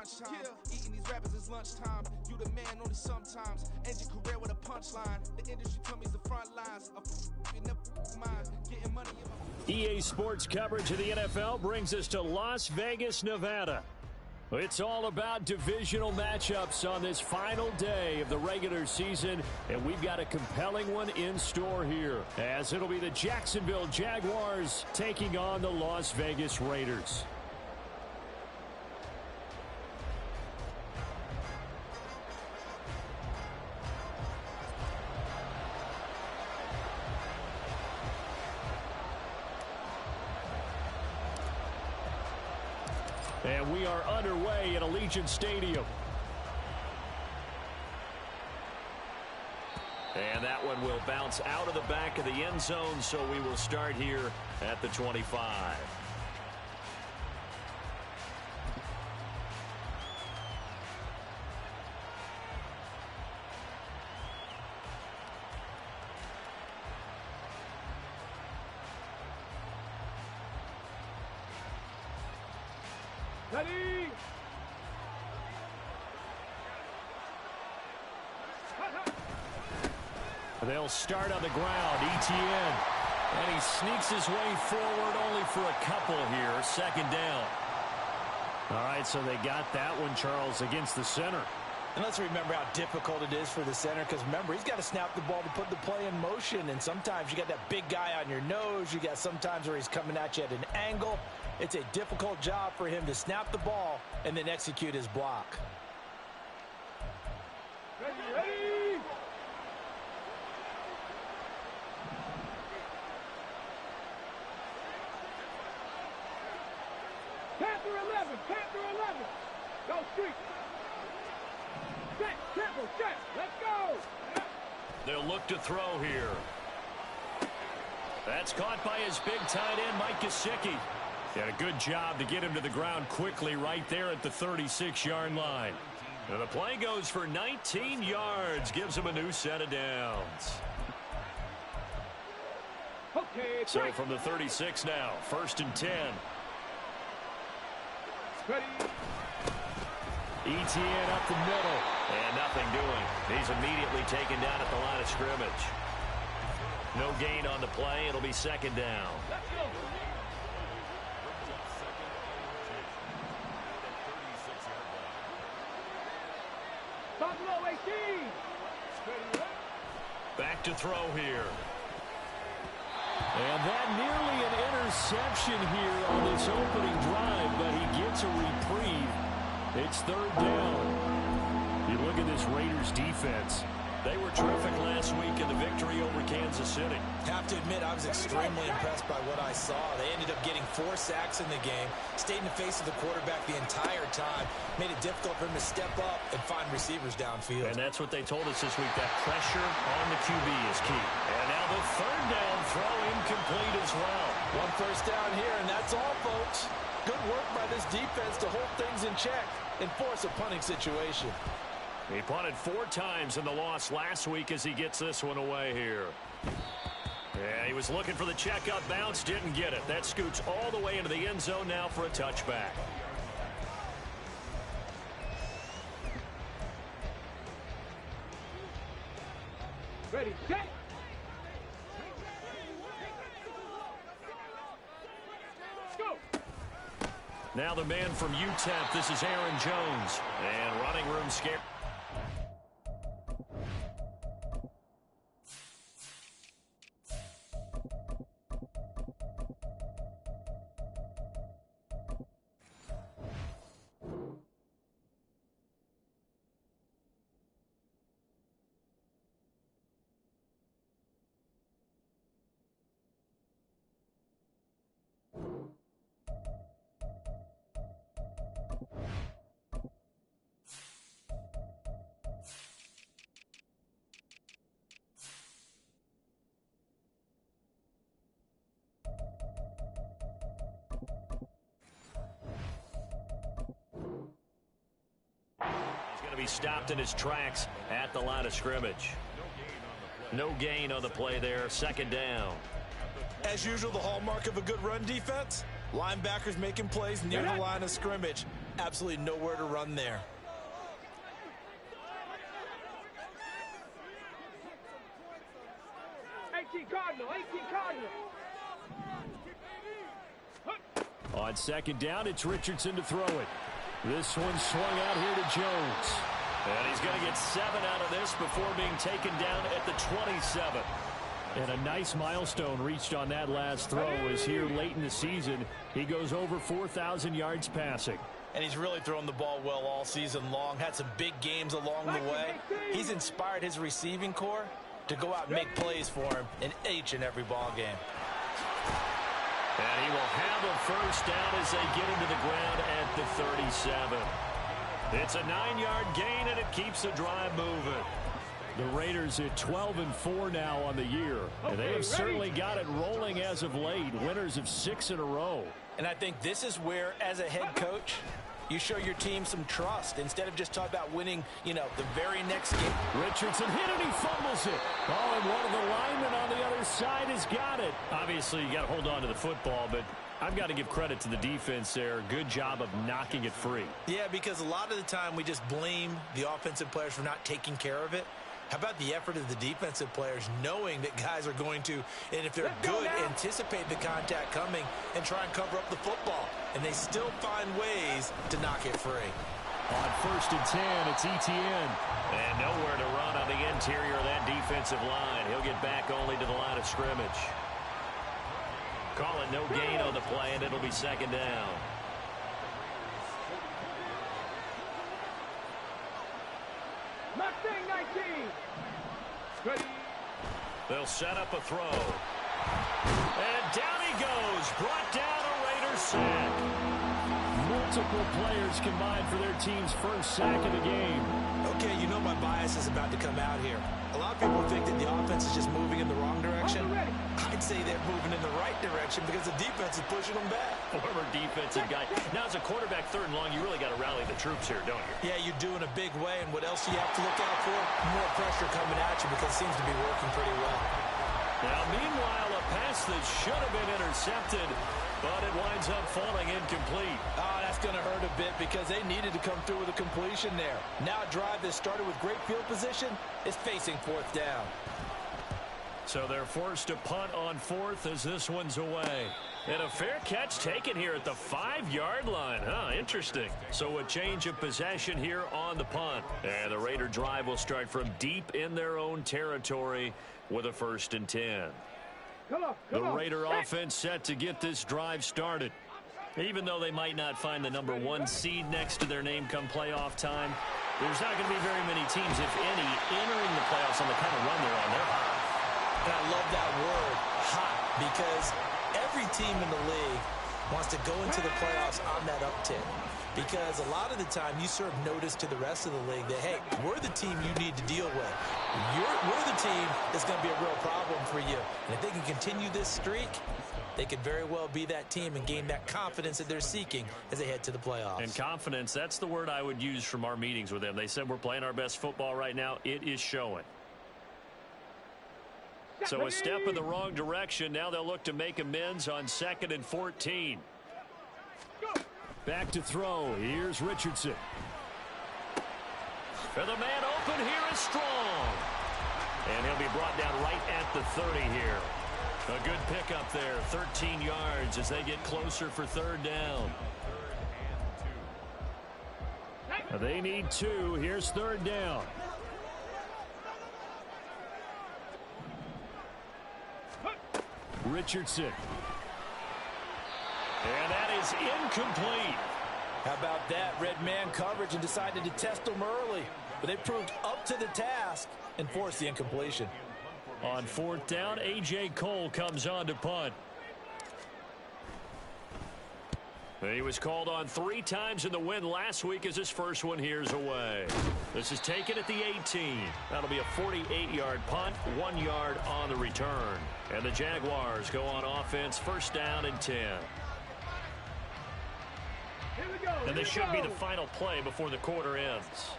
crunch time. Eating these rappers is lunchtime. You the man only sometimes. End your career with a punchline. The industry told me it's the front lines. Getting money in my EA Sports coverage of the NFL brings us to Las Vegas, Nevada. It's all about divisional matchups on this final day of the regular season, and we've got a compelling one in store here, as it'll be the Jacksonville Jaguars taking on the Las Vegas Raiders. And we are underway at Allegiant Stadium. And that one will bounce out of the back of the end zone, so we will start here at the 25. Ready! They'll start on the ground. Etienne. And he sneaks his way forward only for a couple here. Second down. All right, so they got that one, Charles, against the center. And let's remember how difficult it is for the center, because remember, he's got to snap the ball to put the play in motion, and sometimes you got that big guy on your nose. You got sometimes where he's coming at you at an angle. It's a difficult job for him to snap the ball and then execute his block. Ready! Panther 11, Panther 11. Go street. Set, tempo, set, let's go! They'll look to throw here. That's caught by his big tight end, Mike Gesicki. And a good job to get him to the ground quickly right there at the 36-yard line. And the play goes for 19 yards, gives him a new set of downs. Okay, so from the 36 now, 1st and 10. Ready. Etienne up the middle. And nothing doing. He's immediately taken down at the line of scrimmage. No gain on the play. It'll be second down. Let's go. Buffalo 18. Back to throw here. And that nearly an interception here on this opening drive, but he gets a reprieve. It's third down. You look at this Raiders defense. They were terrific last week in the victory over Kansas City. Have to admit, I was extremely impressed by what I saw. They ended up getting 4 sacks in the game, stayed in the face of the quarterback the entire time, made it difficult for him to step up and find receivers downfield. And that's what they told us this week, that pressure on the QB is key. And now the third down throw incomplete as well. 1 first down here, and that's all, folks. Good work by this defense to hold things in check and force a punting situation. He punted 4 times in the loss last week as he gets this one away here. Yeah, he was looking for the checkup bounce, didn't get it. That scoots all the way into the end zone now for a touchback. Ready, set. Let's go. Now the man from UTEP, this is Aaron Jones. And running room scare. Be stopped in his tracks at the line of scrimmage. No gain on the play there. Second down. As usual, the hallmark of a good run defense, Linebackers making plays near the line of scrimmage. Absolutely nowhere to run there. 18 Cardinal, 18 Cardinal. On second down, it's Richardson to throw it. This one swung out here to Jones. And he's going to get 7 out of this before being taken down at the 27. And a nice milestone reached on that last throw as here late in the season, he goes over 4,000 yards passing. And he's really thrown the ball well all season long. Had some big games along the way. He's inspired his receiving corps to go out and make plays for him in each and every ball game. And he will have a first down as they get into the ground at the 37. It's a 9-yard gain, and it keeps the drive moving. The Raiders at 12-4 now on the year. And they have certainly got it rolling as of late. Winners of 6 in a row. And I think this is where, as a head coach, you show your team some trust instead of just talking about winning, the very next game. Richardson hit it, he fumbles it. Oh, and one of the linemen on the other side has got it. Obviously, you got to hold on to the football, but I've got to give credit to the defense there. Good job of knocking it free. Yeah, because a lot of the time we just blame the offensive players for not taking care of it. How about the effort of the defensive players knowing that guys are going to, and if they're good, anticipate the contact coming and try and cover up the football. And they still find ways to knock it free. On 1st and 10, it's Etienne. And nowhere to run on the interior of that defensive line. He'll get back only to the line of scrimmage. Call it no gain on the play, and it'll be 2nd down. Mustang 19. Ready. They'll set up a throw. And down he goes. Brought down a Raiders sack. Multiple players combined for their team's first sack of the game. Okay, my bias is about to come out here. A lot of people think that the offense is just moving in the wrong direction. I'd say they're moving in the right direction because the defense is pushing them back. Former defensive guy. Now, as a quarterback 3rd and long, you really got to rally the troops here, don't you? Yeah, you do in a big way. And what else do you have to look out for? More pressure coming at you because it seems to be working pretty well. Now, meanwhile, a pass that should have been intercepted, but it winds up falling incomplete. Oh, that's going to hurt a bit because they needed to come through with a completion there. Now a drive that started with great field position is facing 4th down. So they're forced to punt on 4th as this one's away. And a fair catch taken here at the 5-yard line. Interesting. So a change of possession here on the punt. And the Raider drive will start from deep in their own territory with a 1st and 10. The Raider offense set to get this drive started. Even though they might not find the number 1 seed next to their name come playoff time, there's not going to be very many teams, if any, entering the playoffs on the kind of run they're on. They're hot. And I love that word, hot, because every team in the league wants to go into the playoffs on that uptick. Because a lot of the time you serve notice to the rest of the league that, hey, we're the team you need to deal with. We're the team that's going to be a real problem for you. And if they can continue this streak, they could very well be that team and gain that confidence that they're seeking as they head to the playoffs. And confidence, that's the word I would use from our meetings with them. They said we're playing our best football right now. It is showing. So a step in the wrong direction. Now they'll look to make amends on 2nd and 14. Back to throw. Here's Richardson. And the man open here is Strong. And he'll be brought down right at the 30 here. A good pickup there. 13 yards as they get closer for 3rd down. They need 2. Here's 3rd down. Richardson. And that is incomplete. How about that? Red man coverage and decided to test them early. But they proved up to the task and forced the incompletion. On 4th down, A.J. Cole comes on to punt. He was called on 3 times in the win last week as his first one here's away. This is taken at the 18. That'll be a 48-yard punt, 1 yard on the return. And the Jaguars go on offense, 1st down and 10. And this should be the final play before the quarter ends.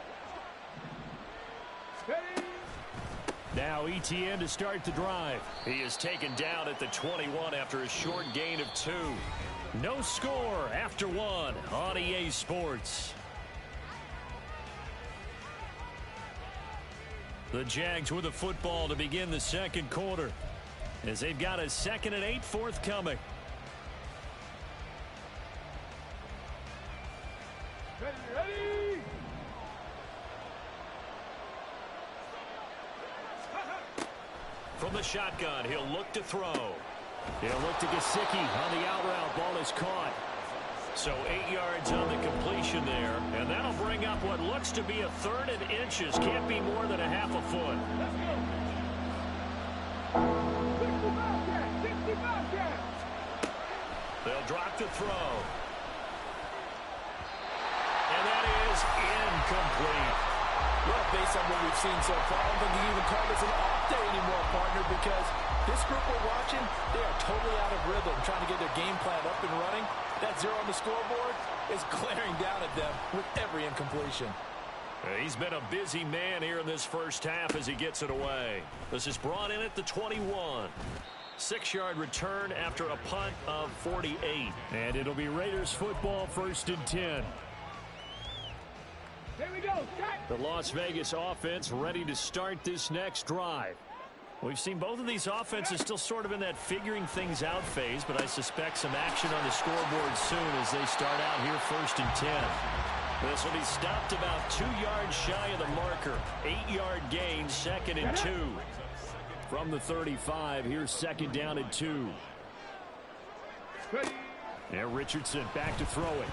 Now Etienne to start the drive. He is taken down at the 21 after a short gain of 2. No score after one on EA Sports. The Jags with the football to begin the second quarter, as they've got a 2nd and 8 forthcoming. Ready. From the shotgun, he'll look to throw. He'll look to Gesicki on the out route. Ball is caught. So 8 yards on the completion there. And that'll bring up what looks to be a 3rd and inches. Can't be more than a half a foot. Let's go. 65 yards. 65 yards. They'll drop to throw. And that is incomplete. Well, based on what we've seen so far, I don't think you even call this an off day anymore, partner, because this group we're watching, they are totally out of rhythm, trying to get their game plan up and running. That 0 on the scoreboard is glaring down at them with every incompletion. He's been a busy man here in this first half as he gets it away. This is brought in at the 21. 6-yard return after a punt of 48. And it'll be Raiders football, 1st and 10. Here we go. The Las Vegas offense ready to start this next drive. We've seen both of these offenses still sort of in that figuring things out phase, but I suspect some action on the scoreboard soon as they start out here 1st and 10. This will be stopped about 2 yards shy of the marker. 8-yard gain, 2nd and 2. From the 35, here's 2nd down and 2. And Richardson back to throw it.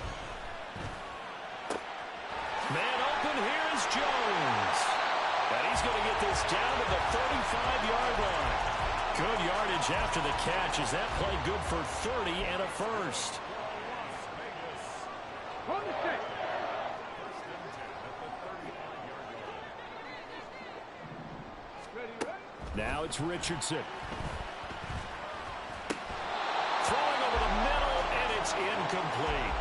Man open, here is Jones. And he's going to get this down to the 35-yard line. Good yardage after the catch. Is that play good for 30 and a 1st? On the stick. Now it's Richardson. Throwing over the middle, and it's incomplete.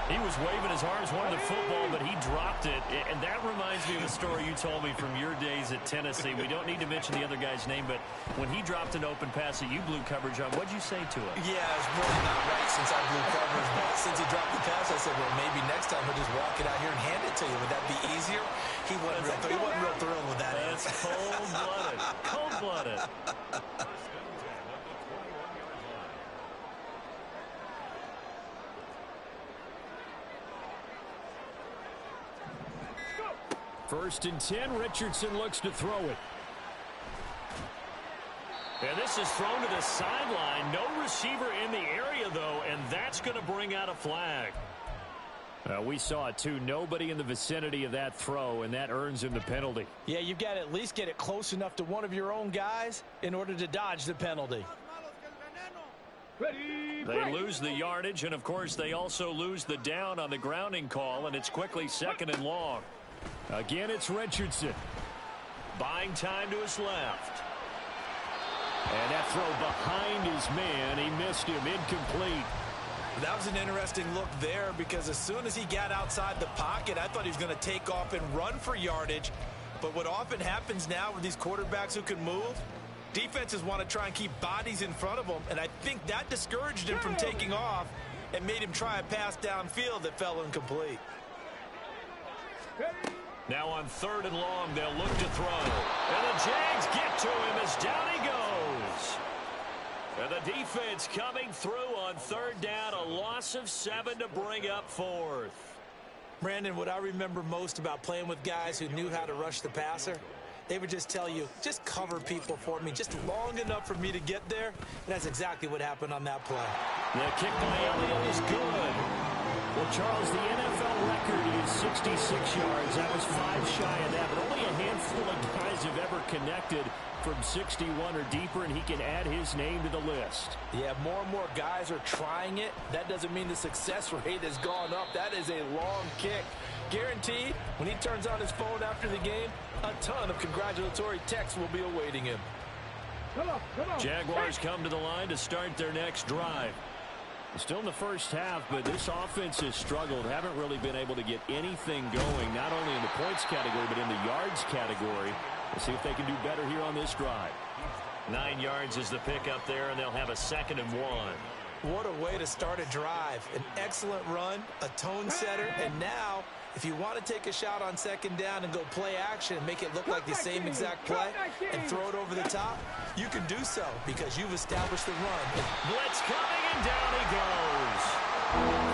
He was waving his arms, wanted the football, but he dropped it. And that reminds me of a story you told me from your days at Tennessee. We don't need to mention the other guy's name, but when he dropped an open pass that you blew coverage on, what'd you say to him? Yeah, it's really not right since I blew coverage. But since he dropped the pass, I said, well, maybe next time he'll just walk it out here and hand it to you. Would that be easier? He wasn't real thrilled with that. That's cold-blooded. Cold-blooded. First and 10, Richardson looks to throw it. And this is thrown to the sideline. No receiver in the area, though, and that's going to bring out a flag. We saw it, too. Nobody in the vicinity of that throw, and that earns him the penalty. Yeah, you've got to at least get it close enough to one of your own guys in order to dodge the penalty. They lose the yardage, and, of course, they also lose the down on the grounding call, and it's quickly 2nd and long. Again, it's Richardson. Buying time to his left. And that throw behind his man. He missed him. Incomplete. That was an interesting look there because as soon as he got outside the pocket, I thought he was going to take off and run for yardage. But what often happens now with these quarterbacks who can move, defenses want to try and keep bodies in front of them. And I think that discouraged him from taking off and made him try a pass downfield that fell incomplete. Now on 3rd and long, they'll look to throw. And the Jags get to him as down he goes. And the defense coming through on 3rd down, a loss of 7 to bring up 4th. Brandon, what I remember most about playing with guys who knew how to rush the passer, they would just tell you, just cover people for me, just long enough for me to get there. And that's exactly what happened on that play. The kick by Elliott is good. Well, Charles, the NFL record is 66 yards. That was 5 shy of that, but only a handful of guys have ever connected from 61 or deeper, and he can add his name to the list. Yeah, more and more guys are trying it. That doesn't mean the success rate has gone up. That is a long kick. Guaranteed, when he turns on his phone after the game, a ton of congratulatory texts will be awaiting him. Come on. Jaguars come to the line to start their next drive. Still in the first half, but this offense has struggled. Haven't really been able to get anything going, not only in the points category, but in the yards category. We'll see if they can do better here on this drive. 9 yards is the pickup there, and they'll have a 2nd and 1. What a way to start a drive. An excellent run, a tone setter, and now if you want to take a shot on second down and go play action and make it look like the same exact play and throw it over the top, you can do so because you've established the run. Blitz coming, and down he goes.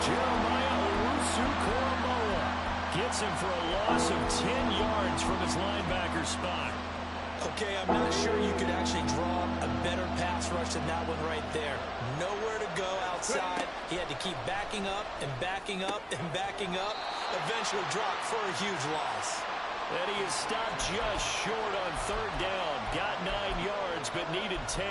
Jeremiah Owusu-Koramoah gets him for a loss of 10 yards from his linebacker spot. Okay, I'm not sure you could actually draw a better pass rush than that one right there. Nowhere to go outside. He had to keep backing up and backing up and backing up. Eventually dropped for a huge loss. And he is stopped just short on third down. Got 9 yards, but needed 10.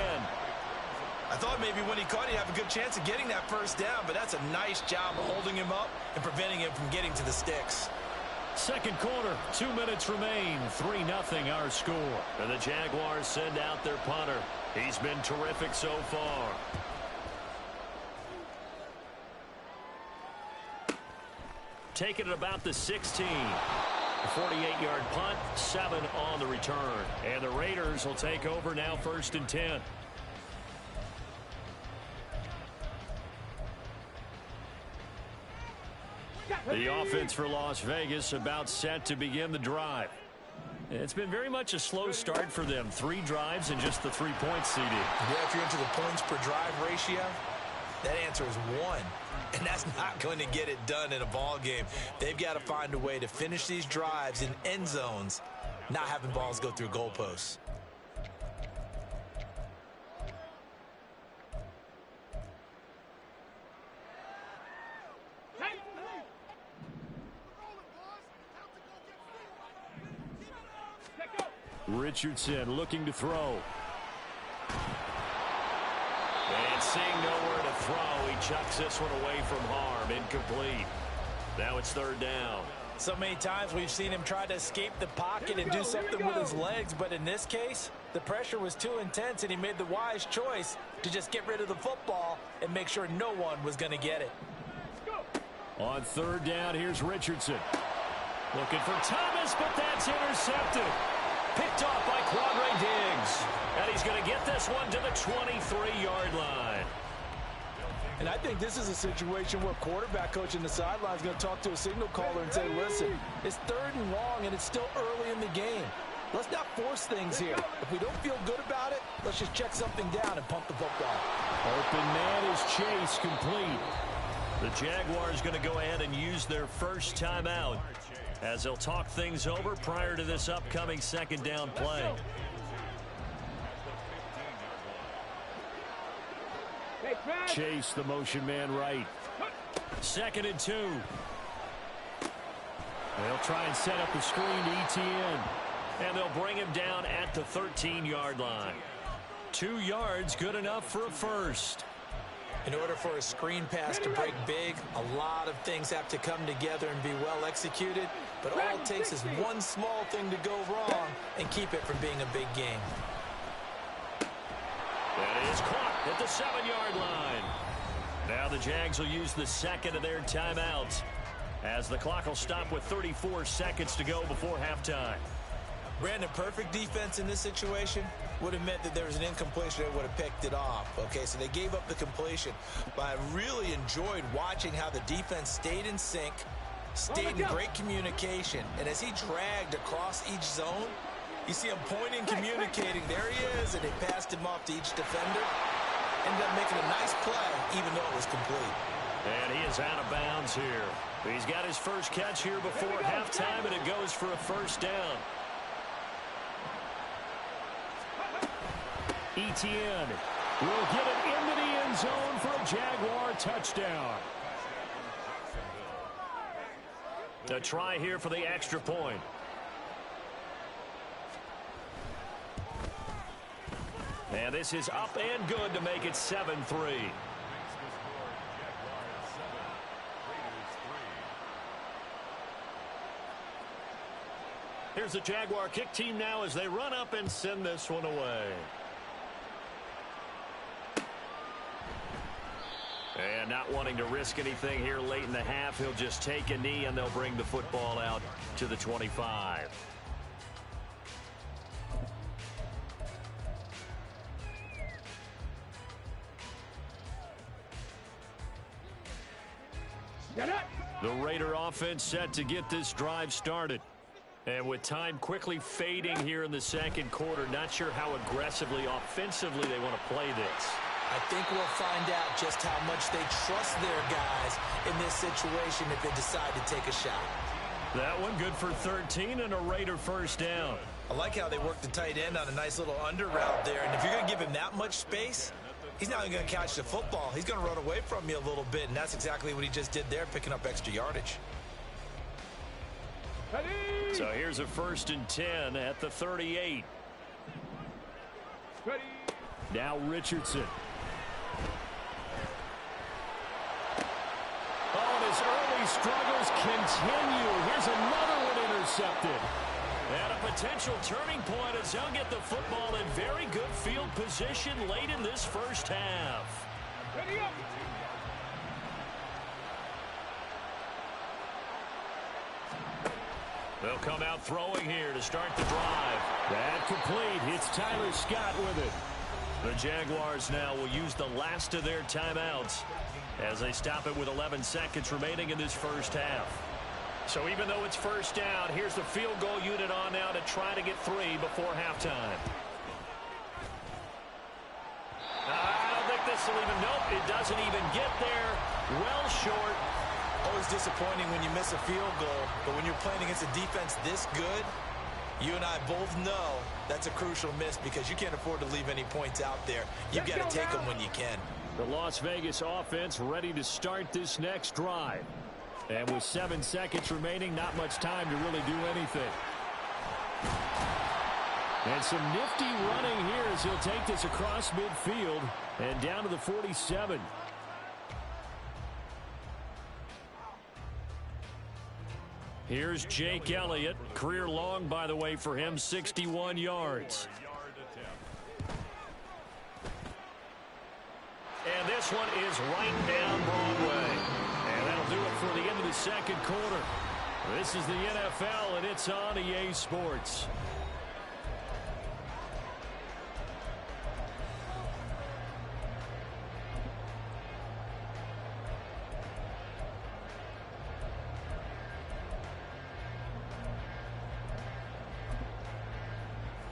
I thought maybe when he caught, he'd have a good chance of getting that first down, but that's a nice job of holding him up and preventing him from getting to the sticks. Second quarter, 2 minutes remain, 3-0 our score. And the Jaguars send out their punter. He's been terrific so far. Take it at about the 16. A 48-yard punt, 7 on the return. And the Raiders will take over now, 1st and 10. The offense for Las Vegas about set to begin the drive. It's been very much a slow start for them. 3 drives and just the 3 points, CD. Yeah, if you're into the points per drive ratio, that answer is 1. And that's not going to get it done in a ball game. They've got to find a way to finish these drives in end zones, not having balls go through goalposts. Richardson looking to throw. And seeing nowhere to throw, he chucks this one away from harm. Incomplete. Now it's 3rd down. So many times we've seen him try to escape the pocket and do something with his legs, but in this case, the pressure was too intense and he made the wise choice to just get rid of the football and make sure no one was going to get it. On 3rd down, here's Richardson. Looking for Thomas, but that's intercepted. Picked off by Quadre Diggs. And he's going to get this one to the 23-yard line. And I think this is a situation where quarterback coach in the sideline is going to talk to a signal caller and say, listen, it's 3rd and long and it's still early in the game. Let's not force things here. If we don't feel good about it, let's just check something down and pump the football. Open man is Chase, complete. The Jaguars going to go ahead and use their first timeout as they'll talk things over prior to this upcoming 2nd down play. Chase, the motion man right. 2nd and 2. They'll try and set up the screen to ETN. And they'll bring him down at the 13-yard line. 2 yards, good enough for a first. In order for a screen pass to break big, a lot of things have to come together and be well executed. But all it takes is one small thing to go wrong and keep it from being a big game. That is caught at the 7-yard line. Now the Jags will use the 2nd of their timeouts as the clock will stop with 34 seconds to go before halftime. Brandon, perfect defense in this situation would have meant that there was an incompletion that would have picked it off. Okay, so they gave up the completion. But I really enjoyed watching how the defense stayed in sync, stayed in great communication. And as he dragged across each zone, you see him pointing, communicating. There he is, and they passed him off to each defender. Ended up making a nice play, even though it was complete. And he is out of bounds here. He's got his first catch here before halftime, and it goes for a first down. ETN will get it into the end zone for a Jaguar touchdown. A try here for the extra point. And this is up and good to make it 7-3. Here's the Jaguar kick team now as they run up and send this one away. And not wanting to risk anything here late in the half, he'll just take a knee and they'll bring the football out to the 25. The Raider offense set to get this drive started. And with time quickly fading here in the second quarter, not sure how aggressively, offensively they want to play this. I think we'll find out just how much they trust their guys in this situation if they decide to take a shot. That one good for 13 and a Raider first down. I like how they work the tight end on a nice little under route there. And if you're going to give him that much space, he's not even going to catch the football. He's going to run away from you a little bit, and that's exactly what he just did there, picking up extra yardage. So here's a 1st and 10 at the 38. Now Richardson. Oh, and his early struggles continue. Here's another one intercepted. And a potential turning point as they'll get the football in very good field position late in this first half. Ready up. They'll come out throwing here to start the drive. That complete. It's Tyler Scott with it. The Jaguars now will use the last of their timeouts as they stop it with 11 seconds remaining in this first half. So even though it's first down, here's the field goal unit on now to try to get 3 before halftime. I don't think this will even, nope, it doesn't even get there. Well short. Always disappointing when you miss a field goal, but when you're playing against a defense this good, you and I both know that's a crucial miss because you can't afford to leave any points out there. You've got to take them when you can. The Las Vegas offense ready to start this next drive. And with 7 seconds remaining, not much time to really do anything. And some nifty running here as he'll take this across midfield and down to the 47. Here's Jake Elliott. Career long, by the way, for him, 61 yards. And this one is right down Broadway. And that'll do it for the end of the second quarter. This is the NFL, and it's on EA Sports.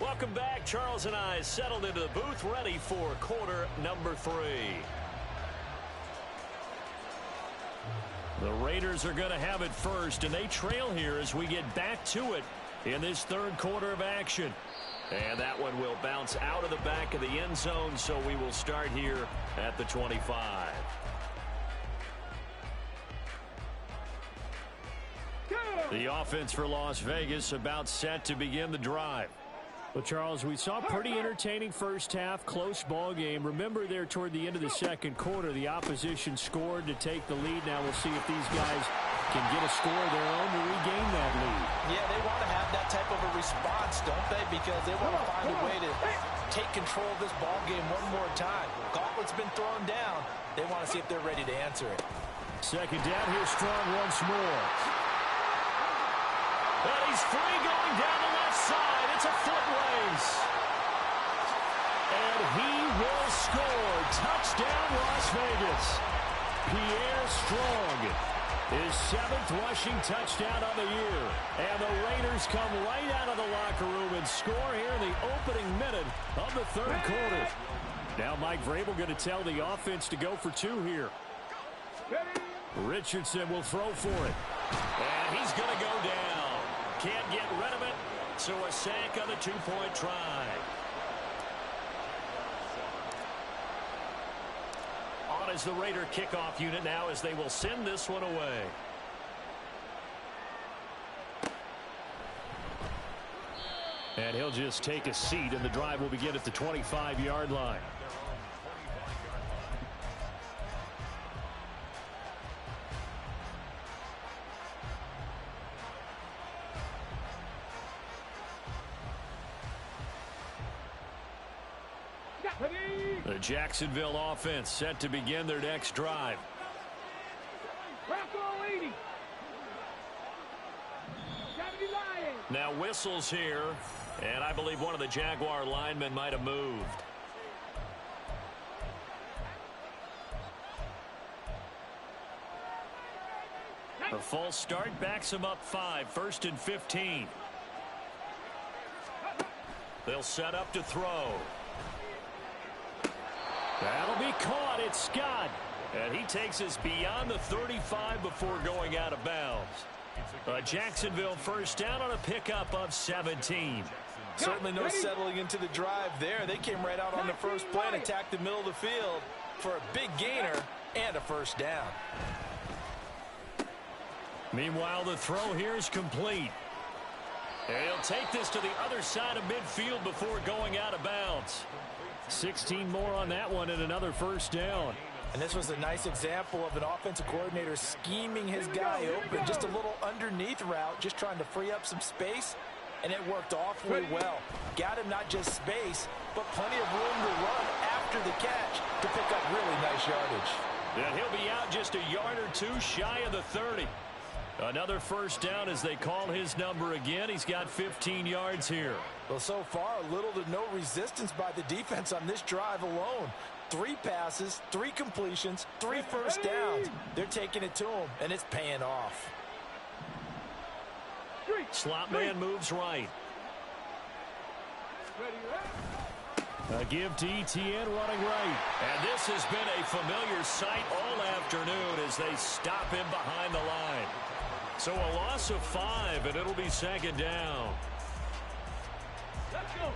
Welcome back. Charles and I settled into the booth, ready for quarter number 3. The Raiders are going to have it first, and they trail here as we get back to it in this third quarter of action. And that one will bounce out of the back of the end zone, so we will start here at the 25. The offense for Las Vegas about set to begin the drive. Well, Charles, we saw a pretty entertaining first half, close ball game. Remember there toward the end of the second quarter, the opposition scored to take the lead. Now we'll see if these guys can get a score of their own to regain that lead. Yeah, they want to have that type of a response, don't they? Because they want to find a way to take control of this ball game one more time. Gauntlet's been thrown down. They want to see if they're ready to answer it. Second down, here's Strong once more. And he's free going down the left side. It's a foot race. And he will score. Touchdown, Las Vegas. Pierre Strong, his 7th rushing touchdown of the year. And the Raiders come right out of the locker room and score here in the opening minute of the third quarter. Now Mike Vrabel going to tell the offense to go for 2 here. Richardson will throw for it. And he's going to go down. Can't get rid of it, so a sack on the 2-point try. On is the Raider kickoff unit now as they will send this one away. And he'll just take a seat, and the drive will begin at the 25-yard line. The Jacksonville offense set to begin their next drive. Now whistles here, and I believe one of the Jaguar linemen might have moved. A false start backs him up 5, 1st and 15. They'll set up to throw. That'll be caught. It's Scott. And he takes us beyond the 35 before going out of bounds. Jacksonville first down on a pickup of 17. Certainly no settling into the drive there. They came right out on the first play and attacked the middle of the field for a big gainer and a first down. Meanwhile, the throw here is complete. And he'll take this to the other side of midfield before going out of bounds. 16 more on that one and another first down. And this was a nice example of an offensive coordinator scheming his guy open. Just a little underneath route, just trying to free up some space, and it worked awfully well. Got him not just space, but plenty of room to run after the catch to pick up really nice yardage. And he'll be out just a yard or two shy of the 30. Another first down as they call his number again. He's got 15 yards here. Well, so far, little to no resistance by the defense on this drive alone. 3 passes, 3 completions, 3 first downs. They're taking it to him, and it's paying off. Slot man moves right. A give to ETN running right. And this has been a familiar sight all afternoon as they stop him behind the line. So a loss of 5, and it'll be second down. Let's go.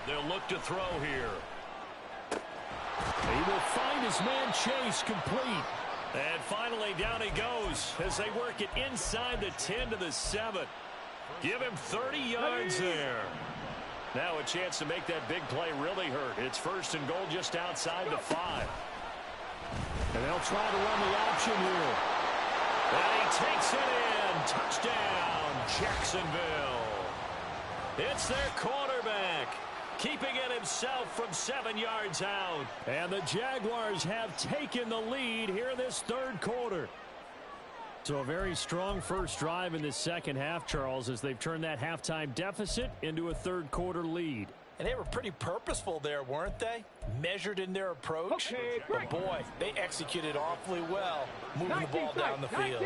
They'll look to throw here. He will find his man Chase complete. And finally down he goes as they work it inside the 10 to the 7. Give him 30 yards there. Now a chance to make that big play really hurt. It's first and goal just outside the 5. And they'll try to run the option here. And he takes it in. Touchdown, Jacksonville. It's their quarterback, keeping it himself from 7 yards out. And the Jaguars have taken the lead here in this third quarter. So a very strong first drive in the second half, Charles, as they've turned that halftime deficit into a third quarter lead. And they were pretty purposeful there, weren't they? Measured in their approach. Okay, but boy, they executed awfully well, moving the ball down the field.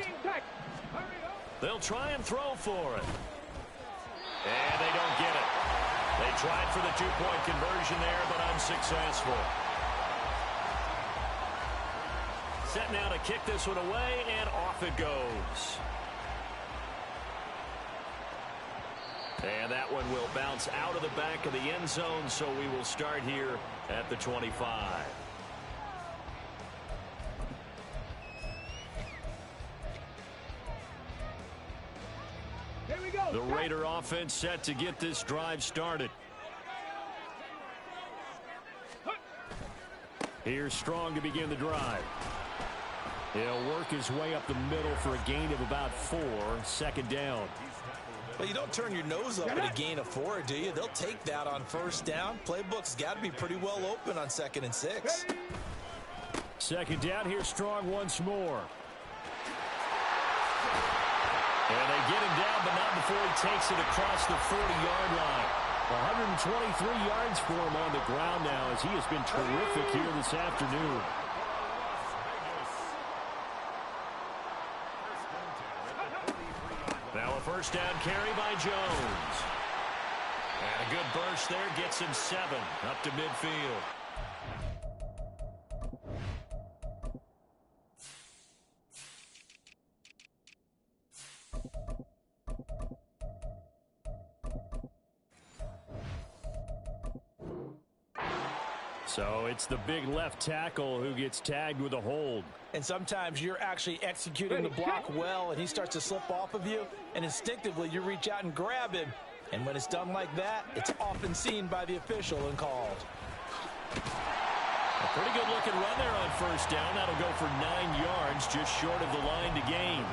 They'll try and throw for it. And they don't get it. They tried for the 2-point conversion there, but unsuccessful. Set now to kick this one away, and off it goes. And that one will bounce out of the back of the end zone, so we will start here at the 25. Here we go. The Raider offense set to get this drive started. Here's Strong to begin the drive. He'll work his way up the middle for a gain of about 4, second down. Well, you don't turn your nose up at a gain of 4, do you? They'll take that on first down. Playbook's got to be pretty well open on 2nd and 6. Second down, here's Strong once more. And they get him down, but not before he takes it across the 40-yard line. 123 yards for him on the ground now as he has been terrific here this afternoon. Now a first down carry by Jones. And a good burst there gets him 7 up to midfield. So it's the big left tackle who gets tagged with a hold. And sometimes you're actually executing the block well, and he starts to slip off of you, and instinctively you reach out and grab him. And when it's done like that, it's often seen by the official and called. A pretty good looking run there on first down. That'll go for 9 yards, just short of the line to gain.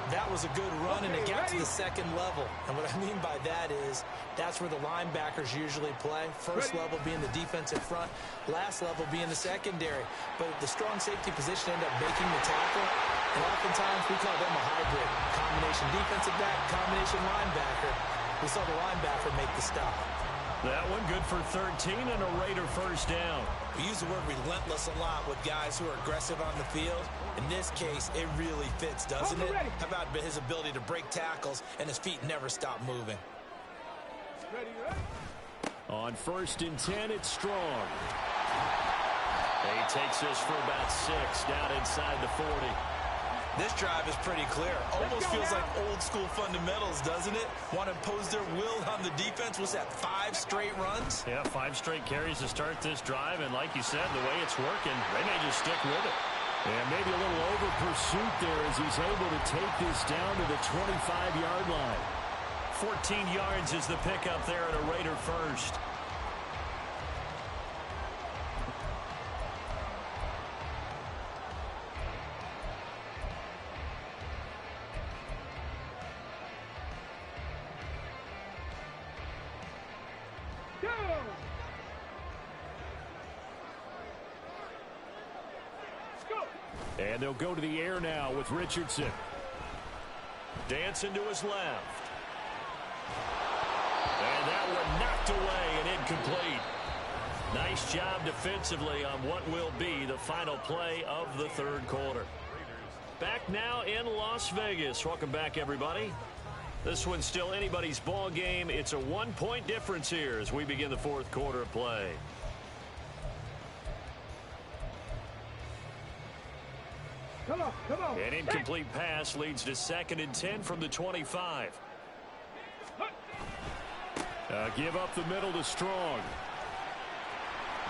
That was a good run, and it got to the second level. And what I mean by that is that's where the linebackers usually play. First level being the defensive front, last level being the secondary. But the strong safety position ended up making the tackle, and oftentimes we call them a hybrid. Combination defensive back, combination linebacker. We saw the linebacker make the stop. That one good for 13 and a Raider first down. We use the word relentless a lot with guys who are aggressive on the field. In this case, it really fits, doesn't it? How about his ability to break tackles and his feet never stop moving? On 1st and 10, it's Strong. He takes this for about 6 down inside the 40. This drive is pretty clear. Almost feels like old school fundamentals, doesn't it? Want to impose their will on the defense. What's that, 5 straight runs? Yeah, 5 straight carries to start this drive. And like you said, the way it's working, they may just stick with it. And maybe a little over pursuit there as he's able to take this down to the 25-yard line. 14 yards is the pickup there at a Raider first. And they'll go to the air now with Richardson. Dancing to his left. And that one knocked away and incomplete. Nice job defensively on what will be the final play of the 3rd quarter. Back now in Las Vegas. Welcome back, everybody. This one's still anybody's ball game. It's a 1-point difference here as we begin the 4th quarter of play. Come on. An incomplete pass leads to 2nd and 10 from the 25. Give up the middle to Strong.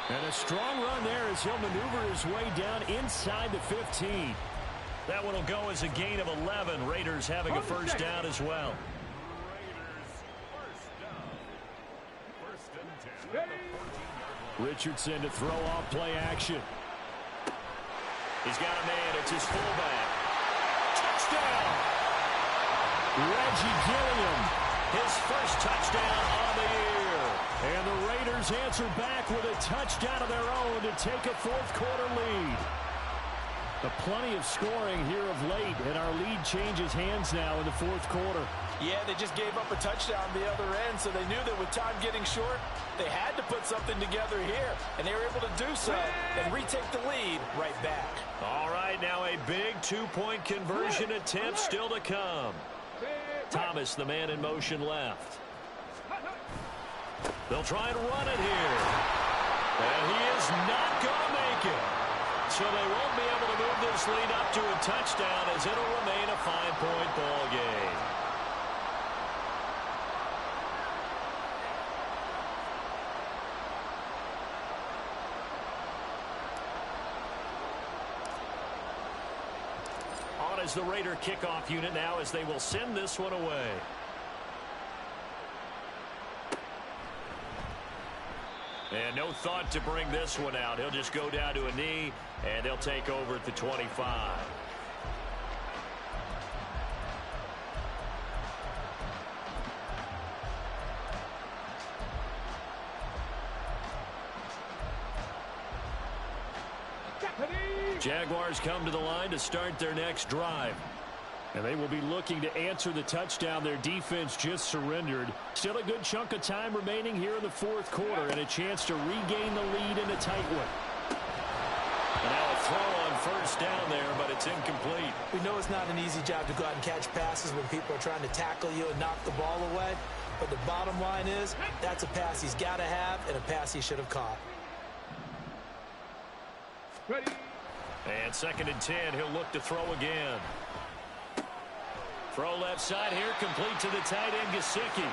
And a strong run there as he'll maneuver his way down inside the 15. That one will go as a gain of 11. Raiders having a first down as well. Richardson to throw off play action. He's got a man. It's his fullback. Touchdown! Reggie Gilliam, his first touchdown on the year. And the Raiders answer back with a touchdown of their own to take a 4th quarter lead. Plenty of scoring here of late, and our lead changes hands now in the 4th quarter. Yeah, they just gave up a touchdown the other end, so they knew that with time getting short, they had to put something together here, and they were able to do so and retake the lead right back. All right, now a big 2-point conversion attempt still to come. Thomas, the man in motion left. They'll try and run it here. And he is not going to make it. So they won't be able to move this lead up to a touchdown as it'll remain a 5-point ball game. On as the Raider kickoff unit now as they will send this one away. And no thought to bring this one out. He'll just go down to a knee, and they'll take over at the 25. Jaguars come to the line to start their next drive. And they will be looking to answer the touchdown their defense just surrendered. Still a good chunk of time remaining here in the 4th quarter and a chance to regain the lead in a tight one. And now a throw on first down there, but it's incomplete. We know it's not an easy job to go out and catch passes when people are trying to tackle you and knock the ball away. But the bottom line is that's a pass he's got to have and a pass he should have caught. Ready. And 2nd and 10, he'll look to throw again. Throw left side here, complete to the tight end, Gesicki.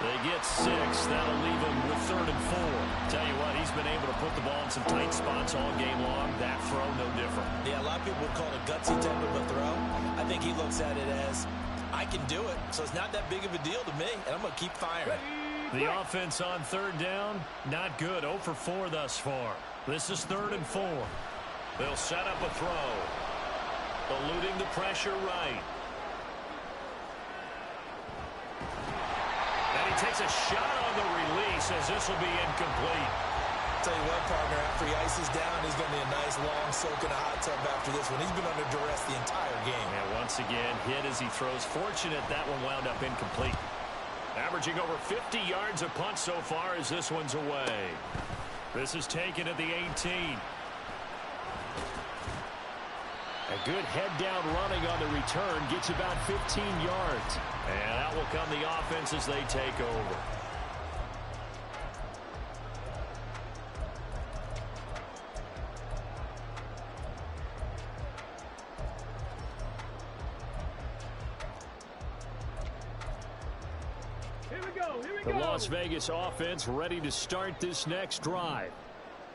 They get 6. That'll leave him with 3rd and 4. Tell you what, he's been able to put the ball in some tight spots all game long. That throw, no different. Yeah, a lot of people would call it a gutsy type of a throw. I think he looks at it as, I can do it, so it's not that big of a deal to me, and I'm going to keep firing. The offense on 3rd down, not good. 0 for 4 thus far. This is 3rd and 4. They'll set up a throw. Eluding the pressure right. And he takes a shot on the release as this will be incomplete. Tell you what, partner, after he ices down, he's going to be a nice long soak in a hot tub after this one. He's been under duress the entire game. And once again, hit as he throws. Fortunate that one wound up incomplete. Averaging over 50 yards a punt so far as this one's away. This is taken at the 18. A good head-down running on the return gets about 15 yards. And out will come the offense as they take over. The Las Vegas offense ready to start this next drive.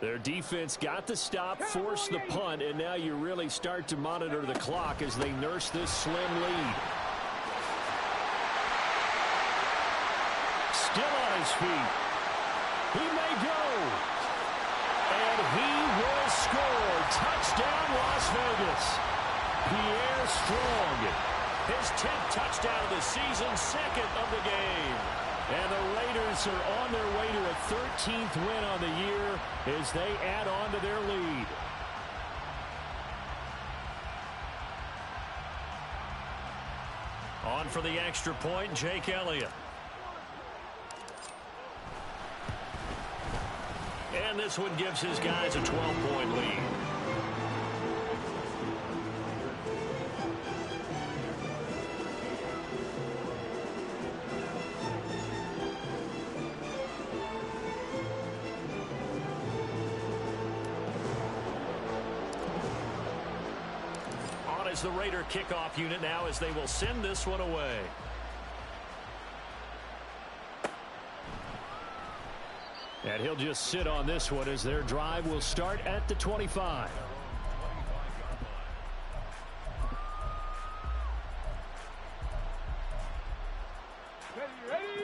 Their defense got the stop, forced the punt, and now you really start to monitor the clock as they nurse this slim lead. Still on his feet. He may go. And he will score. Touchdown, Las Vegas. Pierre Strong. His 10th touchdown of the season, second of the game. And the Raiders are on their way to a 13th win on the year as they add on to their lead. On for the extra point, Jake Elliott. And this one gives his guys a 12-point lead. On is the Raider kickoff unit now as they will send this one away. And he'll just sit on this one as their drive will start at the 25.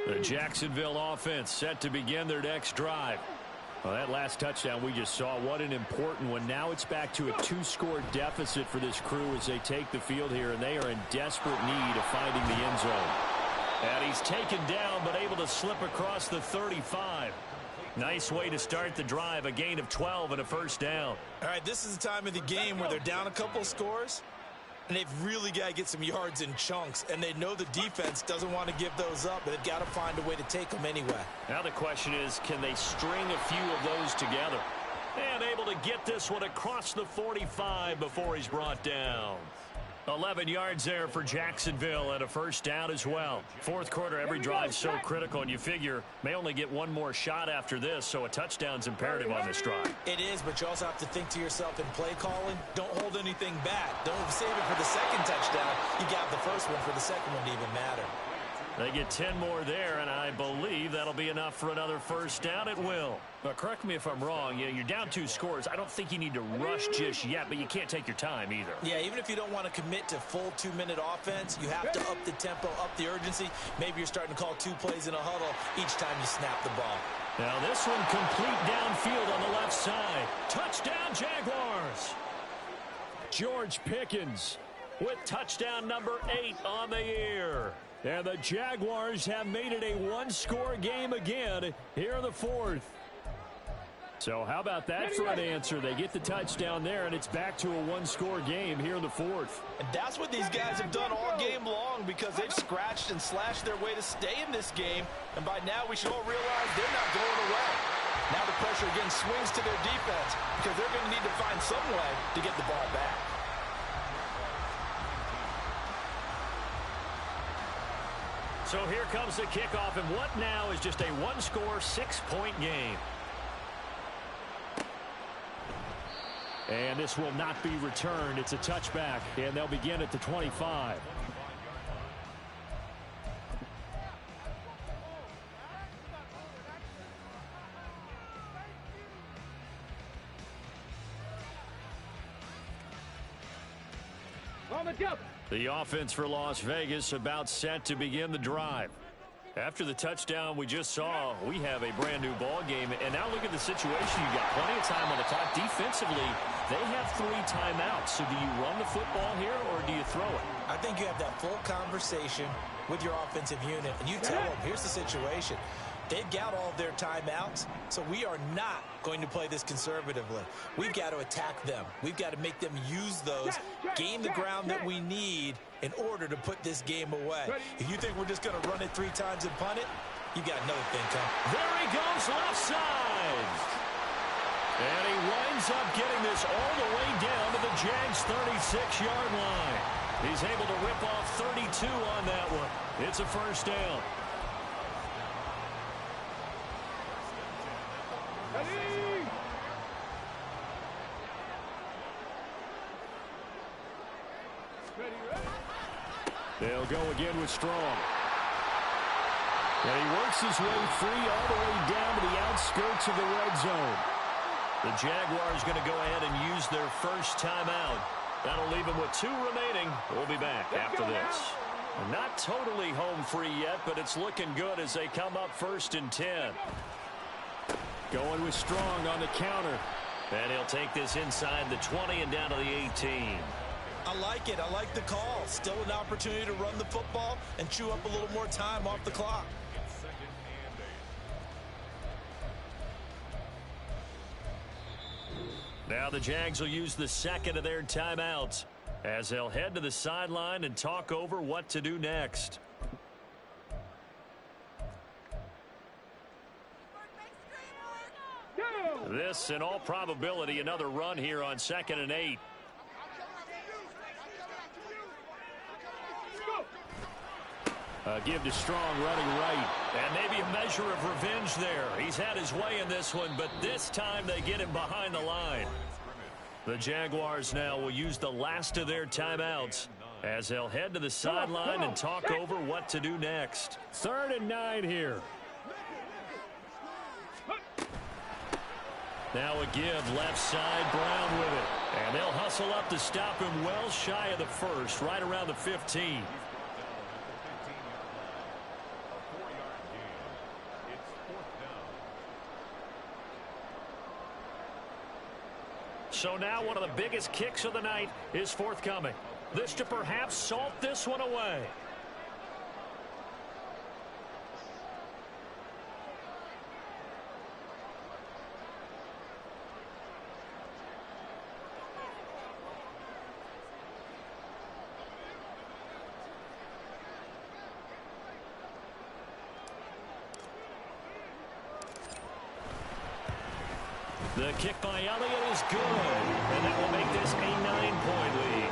The Jacksonville offense set to begin their next drive. Well, that last touchdown we just saw, what an important one. Now it's back to a 2-score deficit for this crew as they take the field here, and they are in desperate need of finding the end zone. And he's taken down but able to slip across the 35. Nice way to start the drive, a gain of 12 and a first down. All right, this is the time of the game where they're down a couple of scores, and they've really got to get some yards in chunks, and they know the defense doesn't want to give those up, but they've got to find a way to take them anyway. Now the question is, can they string a few of those together? And able to get this one across the 45 before he's brought down. 11 yards there for Jacksonville and a first down as well. Fourth quarter, every drive so critical, and you figure may only get one more shot after this, so a touchdown's imperative on this drive. It is, but you also have to think to yourself in play calling, don't hold anything back. Don't save it for the second touchdown. You got the first one for the second one to even matter. They get 10 more there, and I believe that'll be enough for another first down. It will. But correct me if I'm wrong. You're down 2 scores. I don't think you need to rush just yet, but you can't take your time either. Yeah, even if you don't want to commit to full 2-minute offense, you have to up the tempo, up the urgency. Maybe you're starting to call 2 plays in a huddle each time you snap the ball. Now this one complete downfield on the left side. Touchdown, Jaguars. George Pickens with touchdown number 8 on the year. And the Jaguars have made it a 1-score game again here in the fourth. So how about that for an answer? They get the touchdown there, and it's back to a 1-score game here in the fourth. And that's what these guys have done all game long because they've scratched and slashed their way to stay in this game. And by now we should all realize they're not going away. Now the pressure again swings to their defense because they're going to need to find some way to get the ball back. So here comes the kickoff, and what now is just a 1-score, 6-point game. And this will not be returned. It's a touchback, and they'll begin at the 25. On the jump. The offense for Las Vegas about set to begin the drive. After the touchdown we just saw, we have a brand new ball game. And now look at the situation. You got plenty of time on the clock. Defensively, they have 3 timeouts. So do you run the football here or do you throw it? I think you have that full conversation with your offensive unit, and you tell them, here's the situation. They've got all of their timeouts, so we are not going to play this conservatively. We've got to attack them. We've got to make them use those, gain the ground that we need, in order to put this game away. If you think we're just going to run it 3 times and punt it, you got another thing coming. There he goes, left side. And he winds up getting this all the way down to the Jags' 36-yard line. He's able to rip off 32 on that one. It's a first down. They'll go again with Strong. And he works his way free all the way down to the outskirts of the red zone. The Jaguars going to go ahead and use their first timeout. That'll leave them with 2 remaining. We'll be back after this. Not totally home free yet, but it's looking good as they come up 1st and 10. Going with Strong on the counter. And he'll take this inside the 20 and down to the 18. I like it. I like the call. Still an opportunity to run the football and chew up a little more time off the clock. Now the Jags will use the second of their timeouts as they'll head to the sideline and talk over what to do next. This, in all probability, another run here on 2nd and 8. Give to Strong running right. And maybe a measure of revenge there. He's had his way in this one, but this time they get him behind the line. The Jaguars now will use the last of their timeouts as they'll head to the sideline and talk over what to do next. 3rd and 9 here. Now a give left side, Brown with it. And they'll hustle up to stop him well shy of the 1st, right around the 15. So now one of the biggest kicks of the night is forthcoming. This to perhaps salt this one away. The kick by Elliott is good, and that will make this a 9-point lead.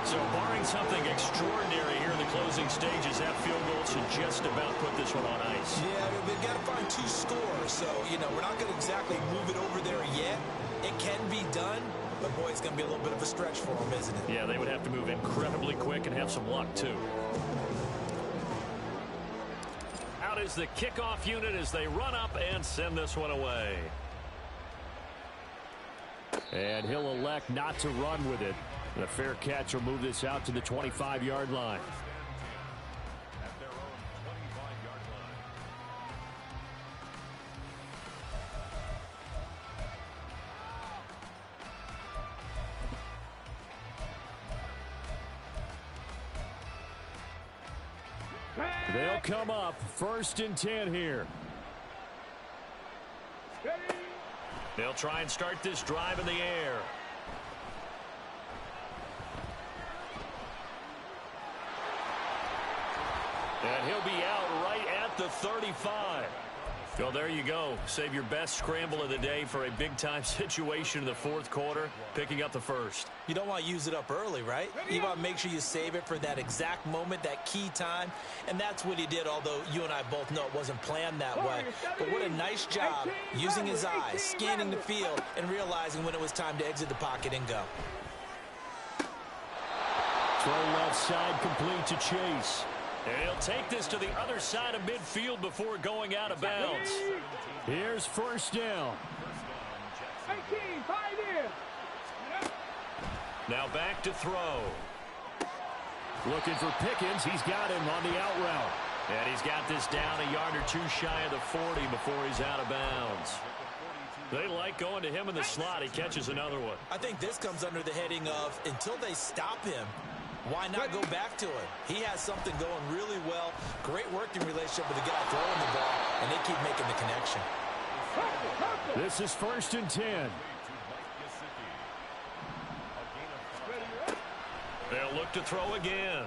So barring something extraordinary here in the closing stages, that field goal should just about put this one on ice. Yeah, they've got to find 2 scores, so, we're not going to exactly move it over there yet. It can be done, but, boy, it's going to be a little bit of a stretch for them, isn't it? Yeah, they would have to move incredibly quick and have some luck, too. Out is the kickoff unit as they run up and send this one away. And he'll elect not to run with it. And a fair catch will move this out to the 25-yard line. They'll come up 1st and 10 here. They'll try and start this drive in the air. And he'll be out right at the 35. Well, there you go. Save your best scramble of the day for a big-time situation in the 4th quarter, picking up the 1st. You don't want to use it up early, right? You want to make sure you save it for that exact moment, that key time. And that's what he did, although you and I both know it wasn't planned that way. But what a nice job using his eyes, scanning the field, and realizing when it was time to exit the pocket and go. Throw left side complete to Chase. And he'll take this to the other side of midfield before going out of bounds. Here's 1st down. 18, 5 in. Now back to throw. Looking for Pickens. He's got him on the out route. And he's got this down a yard or 2 shy of the 40 before he's out of bounds. They like going to him in the slot. He catches another one. I think this comes under the heading of until they stop him, why not go back to him? He has something going really well. Great working relationship with the guy throwing the ball, and they keep making the connection. This is 1st and 10. They'll look to throw again.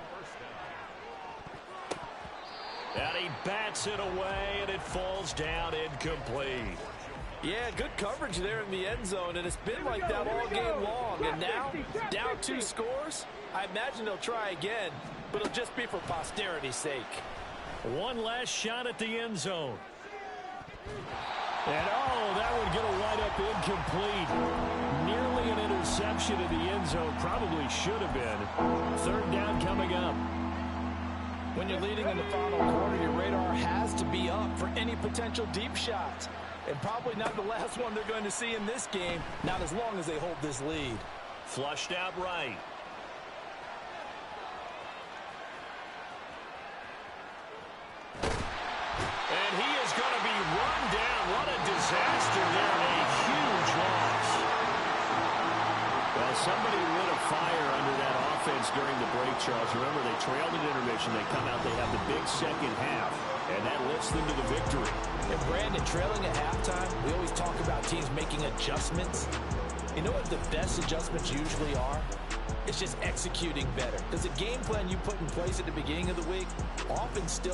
And he bats it away, and it falls down incomplete. Yeah, good coverage there in the end zone, and it's been like that all game long. And now, down 2 scores, I imagine they'll try again, but it'll just be for posterity's sake. One last shot at the end zone. And, oh, that would get a wide-up incomplete. Nearly an interception in the end zone. Probably should have been. Third down coming up. When you're leading in the final quarter, your radar has to be up for any potential deep shots. And probably not the last one they're going to see in this game, not as long as they hold this lead. Flushed out right. And he is going to be run down. What a disaster there, and a huge loss. Well, somebody lit a fire under that offense during the break, Charles. Remember, they trailed at intermission. They come out, they have the big second half, and that lifts them to the victory. And Brandon, trailing at halftime, we always talk about teams making adjustments. You know what the best adjustments usually are? It's just executing better. Because the game plan you put in place at the beginning of the week often still